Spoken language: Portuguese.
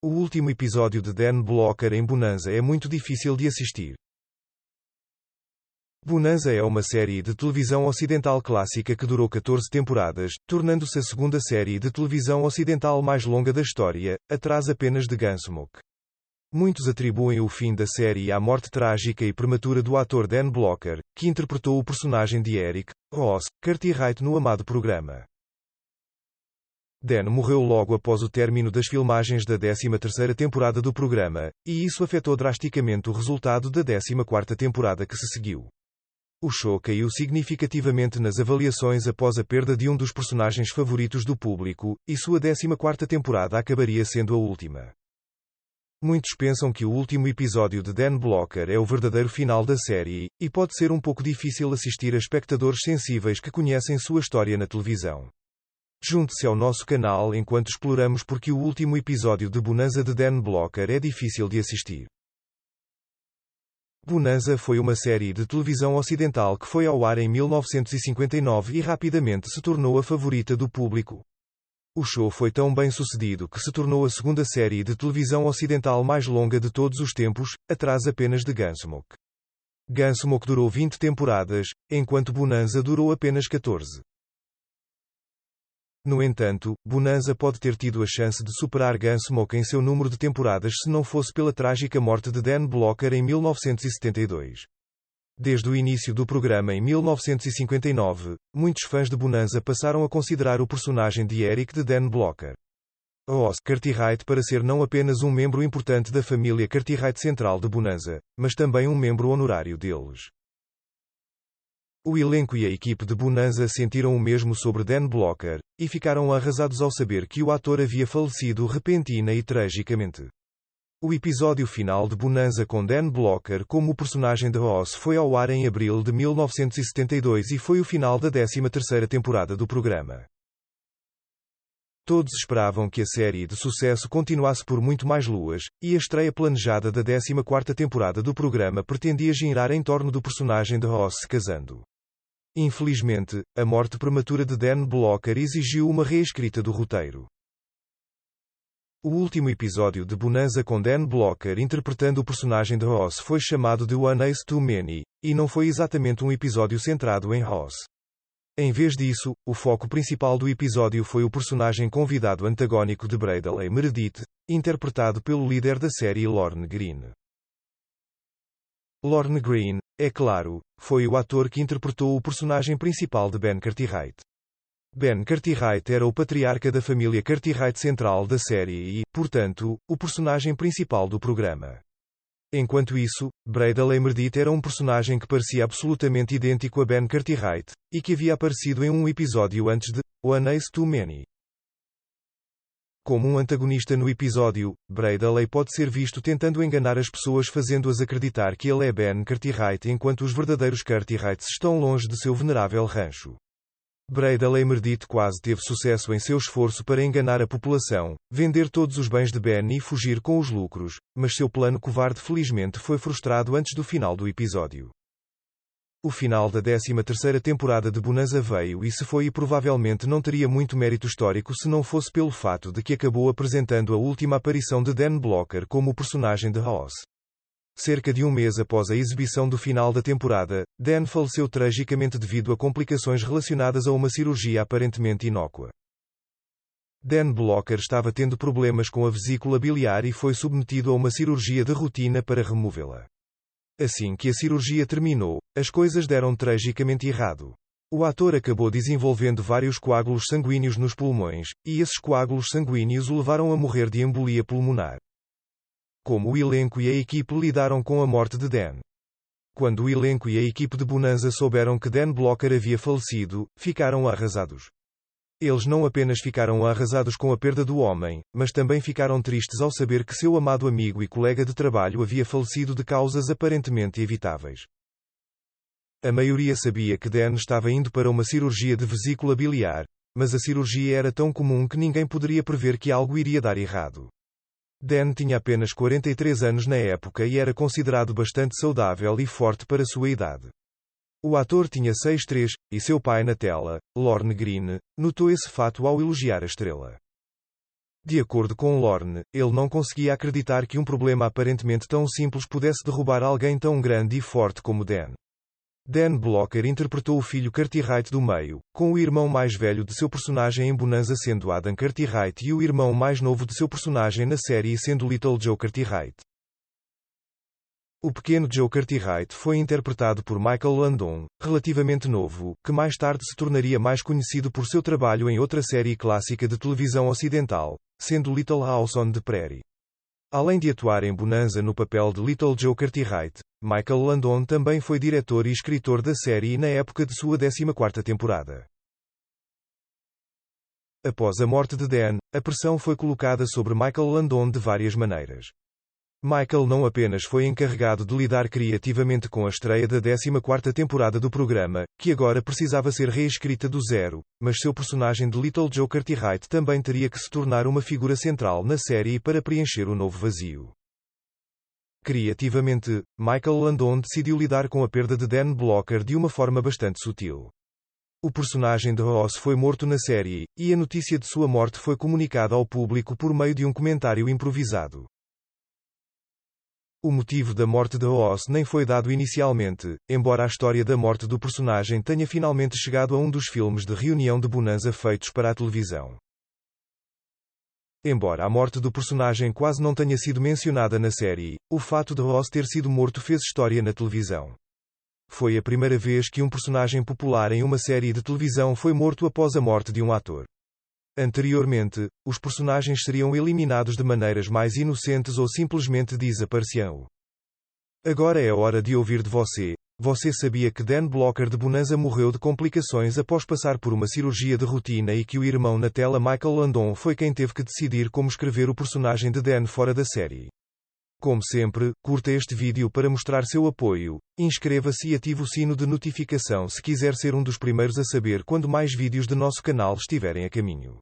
O último episódio de Dan Blocker em Bonanza é muito difícil de assistir. Bonanza é uma série de televisão ocidental clássica que durou 14 temporadas, tornando-se a segunda série de televisão ocidental mais longa da história, atrás apenas de Gunsmoke. Muitos atribuem o fim da série à morte trágica e prematura do ator Dan Blocker, que interpretou o personagem de Eric Ross Cartwright no amado programa. Dan morreu logo após o término das filmagens da 13ª temporada do programa, e isso afetou drasticamente o resultado da 14ª temporada que se seguiu. O show caiu significativamente nas avaliações após a perda de um dos personagens favoritos do público, e sua 14ª temporada acabaria sendo a última. Muitos pensam que o último episódio de Dan Blocker é o verdadeiro final da série, e pode ser um pouco difícil assistir a espectadores sensíveis que conhecem sua história na televisão. Junte-se ao nosso canal enquanto exploramos porque o último episódio de Bonanza de Dan Blocker é difícil de assistir. Bonanza foi uma série de televisão ocidental que foi ao ar em 1959 e rapidamente se tornou a favorita do público. O show foi tão bem sucedido que se tornou a segunda série de televisão ocidental mais longa de todos os tempos, atrás apenas de Gunsmoke. Gunsmoke durou 20 temporadas, enquanto Bonanza durou apenas 14. No entanto, Bonanza pode ter tido a chance de superar Gunsmoke em seu número de temporadas se não fosse pela trágica morte de Dan Blocker em 1972. Desde o início do programa em 1959, muitos fãs de Bonanza passaram a considerar o personagem de Eric de Dan Blocker. Ross Cartwright para ser não apenas um membro importante da família Cartwright central de Bonanza, mas também um membro honorário deles. O elenco e a equipe de Bonanza sentiram o mesmo sobre Dan Blocker, e ficaram arrasados ao saber que o ator havia falecido repentina e tragicamente. O episódio final de Bonanza com Dan Blocker como o personagem de Ross foi ao ar em abril de 1972 e foi o final da 13ª temporada do programa. Todos esperavam que a série de sucesso continuasse por muito mais luas, e a estreia planejada da 14ª temporada do programa pretendia girar em torno do personagem de Ross se casando. Infelizmente, a morte prematura de Dan Blocker exigiu uma reescrita do roteiro. O último episódio de Bonanza com Dan Blocker interpretando o personagem de Ross foi chamado de One Ace Too Many, e não foi exatamente um episódio centrado em Ross. Em vez disso, o foco principal do episódio foi o personagem convidado antagónico de Bradley Meredith, interpretado pelo líder da série Lorne Greene. Lorne Greene, é claro, foi o ator que interpretou o personagem principal de Ben Cartwright. Ben Cartwright era o patriarca da família Cartwright central da série e, portanto, o personagem principal do programa. Enquanto isso, Bradley Meredith era um personagem que parecia absolutamente idêntico a Ben Cartwright, e que havia aparecido em um episódio antes de One Ace Too Many. Como um antagonista no episódio, Bradley pode ser visto tentando enganar as pessoas fazendo-as acreditar que ele é Ben Cartwright enquanto os verdadeiros Cartwrights estão longe de seu venerável rancho. Bradley Meredith quase teve sucesso em seu esforço para enganar a população, vender todos os bens de Ben e fugir com os lucros, mas seu plano covarde felizmente foi frustrado antes do final do episódio. O final da 13ª temporada de Bonanza veio e se foi e provavelmente não teria muito mérito histórico se não fosse pelo fato de que acabou apresentando a última aparição de Dan Blocker como o personagem de Ross. Cerca de um mês após a exibição do final da temporada, Dan faleceu tragicamente devido a complicações relacionadas a uma cirurgia aparentemente inócua. Dan Blocker estava tendo problemas com a vesícula biliar e foi submetido a uma cirurgia de rotina para removê-la. Assim que a cirurgia terminou, as coisas deram tragicamente errado. O ator acabou desenvolvendo vários coágulos sanguíneos nos pulmões, e esses coágulos sanguíneos o levaram a morrer de embolia pulmonar. Como o elenco e a equipe lidaram com a morte de Dan? Quando o elenco e a equipe de Bonanza souberam que Dan Blocker havia falecido, ficaram arrasados. Eles não apenas ficaram arrasados com a perda do homem, mas também ficaram tristes ao saber que seu amado amigo e colega de trabalho havia falecido de causas aparentemente evitáveis. A maioria sabia que Dan estava indo para uma cirurgia de vesícula biliar, mas a cirurgia era tão comum que ninguém poderia prever que algo iria dar errado. Dan tinha apenas 43 anos na época e era considerado bastante saudável e forte para sua idade. O ator tinha 6'3", e seu pai na tela, Lorne Greene, notou esse fato ao elogiar a estrela. De acordo com Lorne, ele não conseguia acreditar que um problema aparentemente tão simples pudesse derrubar alguém tão grande e forte como Dan. Dan Blocker interpretou o filho Cartwright do meio, com o irmão mais velho de seu personagem em Bonanza sendo Adam Cartwright e o irmão mais novo de seu personagem na série sendo Little Joe Cartwright. O pequeno Joe Cartwright foi interpretado por Michael Landon, relativamente novo, que mais tarde se tornaria mais conhecido por seu trabalho em outra série clássica de televisão ocidental, sendo Little House on the Prairie. Além de atuar em Bonanza no papel de Little Joe Cartwright, Michael Landon também foi diretor e escritor da série na época de sua 14ª temporada. Após a morte de Dan, a pressão foi colocada sobre Michael Landon de várias maneiras. Michael não apenas foi encarregado de lidar criativamente com a estreia da 14ª temporada do programa, que agora precisava ser reescrita do zero, mas seu personagem de Little Joe Cartwright também teria que se tornar uma figura central na série para preencher o novo vazio. Criativamente, Michael Landon decidiu lidar com a perda de Dan Blocker de uma forma bastante sutil. O personagem de Ross foi morto na série, e a notícia de sua morte foi comunicada ao público por meio de um comentário improvisado. O motivo da morte de Ross nem foi dado inicialmente, embora a história da morte do personagem tenha finalmente chegado a um dos filmes de reunião de Bonanza feitos para a televisão. Embora a morte do personagem quase não tenha sido mencionada na série, o fato de Ross ter sido morto fez história na televisão. Foi a primeira vez que um personagem popular em uma série de televisão foi morto após a morte de um ator. Anteriormente, os personagens seriam eliminados de maneiras mais inocentes ou simplesmente desapareciam. Agora é hora de ouvir de você. Você sabia que Dan Blocker de Bonanza morreu de complicações após passar por uma cirurgia de rotina e que o irmão na tela Michael Landon foi quem teve que decidir como escrever o personagem de Dan fora da série? Como sempre, curta este vídeo para mostrar seu apoio, inscreva-se e ative o sino de notificação se quiser ser um dos primeiros a saber quando mais vídeos de nosso canal estiverem a caminho.